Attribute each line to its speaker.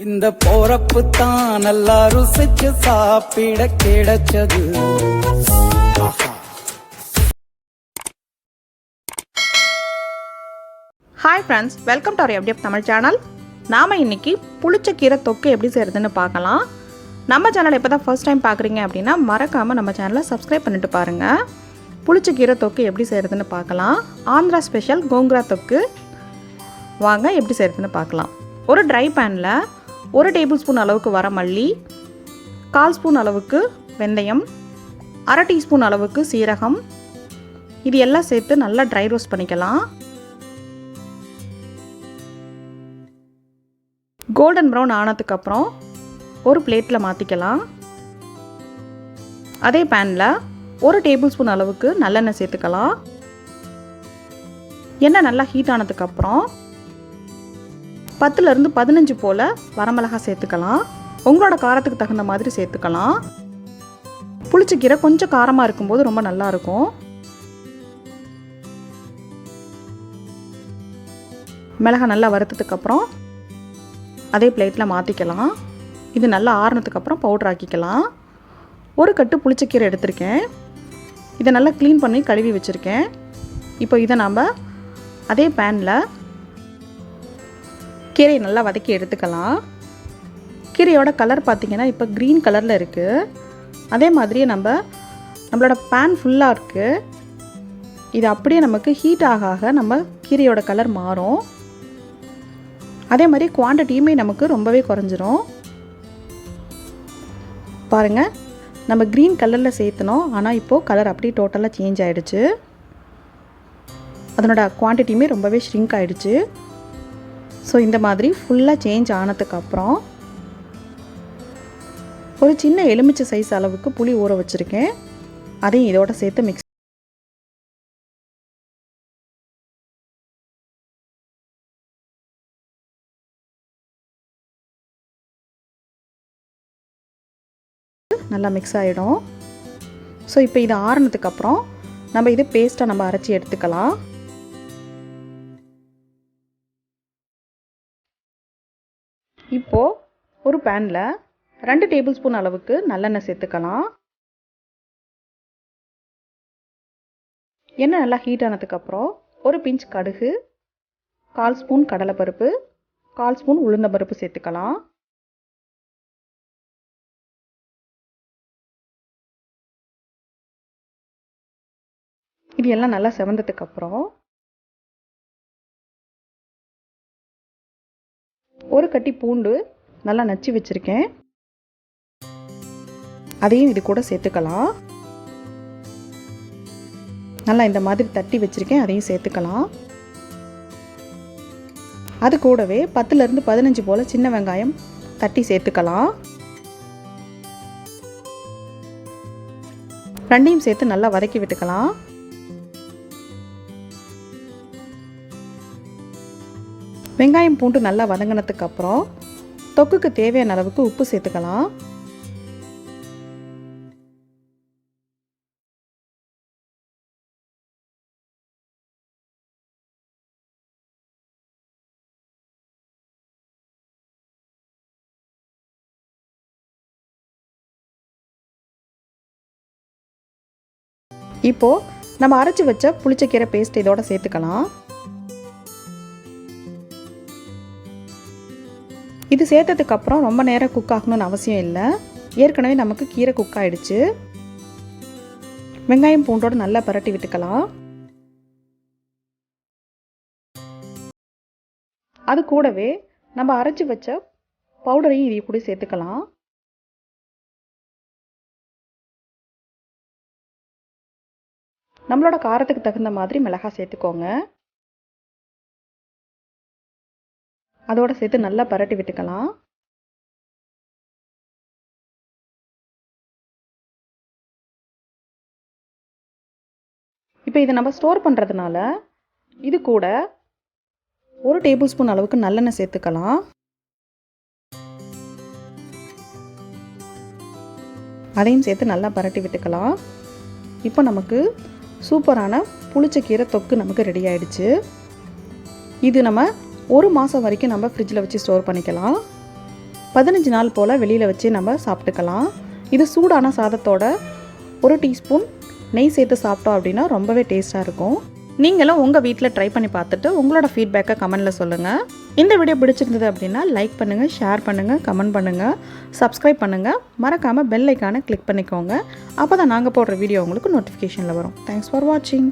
Speaker 1: இந்த போறப்பு தான் நல்லா ருசிச்சு சாப்பிட கிடைச்சது.
Speaker 2: Hi friends, welcome to our FDF Tamil channel. நாம் இன்றைக்கி புளிச்ச கீரை தொக்கு எப்படி செய்கிறதுன்னு பார்க்கலாம். நம்ம சேனல் இப்போ தான் ஃபர்ஸ்ட் டைம் பார்க்குறீங்க அப்படின்னா மறக்காமல் நம்ம சேனலை சப்ஸ்கிரைப் பண்ணிட்டு பாருங்கள். புளிச்ச கீரை தொக்கு எப்படி செய்கிறதுன்னு பார்க்கலாம். ஆந்திரா ஸ்பெஷல் கோங்குரா தொக்கு. வாங்க எப்படி செய்கிறதுன்னு பார்க்கலாம். ஒரு ட்ரை பேனில் 1 டேபிள் ஸ்பூன் அளவுக்கு வரமல்லி, 1/4 ஸ்பூன் அளவுக்கு வெந்தயம், 1/2 டீஸ்பூன் அளவுக்கு சீரகம், இது எல்லாம் சேர்த்து நல்லா ட்ரை ரோஸ்ட் பண்ணிக்கலாம். கோல்டன் ப்ரௌன் ஆனதுக்கப்புறம் ஒரு பிளேட்டில் மாற்றிக்கலாம். அதே பேனில் 1 டேபிள் ஸ்பூன் அளவுக்கு நல்லெண்ணெய் சேர்த்துக்கலாம். எண்ணெய் நல்லா ஹீட் ஆனதுக்கப்புறம் 10லேருந்து 15 போல் வரமிளகாய் சேர்த்துக்கலாம். உங்களோட காரத்துக்கு தகுந்த மாதிரி சேர்த்துக்கலாம். புளிச்ச கீரை கொஞ்சம் காரமாக இருக்கும்போது ரொம்ப நல்லாயிருக்கும். மிளகாய் நல்லா வறுத்ததுக்கப்புறம் அதே பிளேட்டில் மாற்றிக்கலாம். இது நல்லா ஆறுனதுக்கப்புறம் பவுடர் ஆக்கிக்கலாம். ஒரு கட்டு புளிச்சக்கீரை எடுத்திருக்கேன். இதை நல்லா க்ளீன் பண்ணி கழுவி வச்சுருக்கேன். இப்போ இதை நம்ம அதே பேனில் கீரையை நல்லா வதக்கி எடுத்துக்கலாம். கீரையோட கலர் பார்த்திங்கன்னா இப்போ க்ரீன் கலரில் இருக்குது. அதே மாதிரியே நம்மளோட பேன் ஃபுல்லாக இருக்குது. இது அப்படியே நமக்கு ஹீட் ஆக நம்ம கீரையோட கலர் மாறும். அதே மாதிரி குவான்டிட்டியுமே நமக்கு ரொம்பவே குறைஞ்சிரும். பாருங்கள், நம்ம க்ரீன் கலரில் சேர்த்தனோம், ஆனால் இப்போது கலர் அப்படியே டோட்டலாக சேஞ்ச் ஆகிடுச்சு. அதனோட குவான்டிட்டியுமே ரொம்பவே ஷ்ரிங்க் ஆகிடுச்சு. ஸோ இந்த மாதிரி ஃபுல்லாக சேஞ்ச் ஆனதுக்கப்புறம் ஒரு சின்ன எலுமிச்சை சைஸ் அளவுக்கு புளி ஊற வச்சுருக்கேன். அதையும் இதோட சேர்த்து மிக்ஸ் நல்லா மிக்ஸ் ஆகிடும். ஸோ இப்போ இது ஆறுனதுக்கப்புறம் நம்ம இது பேஸ்ட்டாக நம்ம அரைச்சி எடுத்துக்கலாம். இப்போது ஒரு பேனில் 2 டேபிள் ஸ்பூன் அளவுக்கு நல்லெண்ணெய் சேர்த்துக்கலாம். எண்ணெய் நல்லா ஹீட் ஆனதுக்கப்புறம் ஒரு பிஞ்ச் கடுகு, 1/4 ஸ்பூன் கடலைப்பருப்பு, 1/4 ஸ்பூன் உளுந்தம்பருப்பு சேர்த்துக்கலாம். இது எல்லாம் நல்லா செவந்ததுக்கப்புறம் ஒரு கட்டி பூண்டு நல்லா நச்சு வச்சுருக்கேன், அதையும் இது கூட சேர்த்துக்கலாம். நல்லா இந்த மாதிரி தட்டி வச்சுருக்கேன், அதையும் சேர்த்துக்கலாம். அது கூடவே 10லேருந்து 15 போல் சின்ன வெங்காயம் தட்டி சேர்த்துக்கலாம். ரெண்டையும் சேர்த்து நல்லா வதக்கி விட்டுக்கலாம். வெங்காயம் பூண்டு நல்லா வதங்கினதுக்கப்புறம் தொக்குக்கு தேவையான அளவுக்கு உப்பு சேர்த்துக்கலாம். இப்போது நம்ம அரைச்சி வச்ச புளிச்சக்கீரை பேஸ்ட் இதோட சேர்த்துக்கலாம். இது சேர்த்ததுக்கப்புறம் ரொம்ப நேரம் குக் ஆகணும்னு அவசியம் இல்லை. ஏற்கனவே நமக்கு கீரை குக் ஆகிடுச்சு. வெங்காயம் பூண்டோடு நல்லா பரட்டி விட்டுக்கலாம். அது கூடவே நம்ம அரைச்சி வச்ச பவுடரையும் இது கூட சேர்த்துக்கலாம். நம்மளோட காரத்துக்கு தகுந்த மாதிரி மிளகாய் சேர்த்துக்கோங்க. அதோடு சேர்த்து நல்லா பரட்டி விட்டுக்கலாம். இப்போ இதை நம்ம ஸ்டோர் பண்ணுறதுனால இது கூட 1 டேபிள் ஸ்பூன் அளவுக்கு நல்லெண்ணெய் சேர்த்துக்கலாம். அதையும் சேர்த்து நல்லா பரட்டி விட்டுக்கலாம். இப்போ நமக்கு சூப்பரான புளிச்ச கீரை தொக்கு நமக்கு ரெடி ஆயிடுச்சு. இது நம்ம 1 மாதம் வரைக்கும் நம்ம ஃப்ரிட்ஜில் வச்சு ஸ்டோர் பண்ணிக்கலாம். 15 நாள் போல் வெளியில் வச்சு நம்ம சாப்பிட்டுக்கலாம். இது சூடான சாதத்தோட 1 டீஸ்பூன் நெய் சேர்த்து சாப்பிட்டோம் அப்படின்னா ரொம்பவே டேஸ்ட்டாக இருக்கும். நீங்களும் உங்கள் வீட்டில் ட்ரை பண்ணி பார்த்துட்டு உங்களோட ஃபீட்பேக்கை கமெண்டில் சொல்லுங்கள். இந்த வீடியோ பிடிச்சிருந்தது அப்படின்னா லைக் பண்ணுங்கள், ஷேர் பண்ணுங்கள், கமெண்ட் பண்ணுங்கள், சப்ஸ்கிரைப் பண்ணுங்கள். மறக்காமல் பெல் ஐக்கானை கிளிக் பண்ணிக்கோங்க. அப்போ தான் நாங்கள் போடுற வீடியோ உங்களுக்கு நோட்டிஃபிகேஷனில் வரும். தேங்க்ஸ் ஃபார் வாட்சிங்.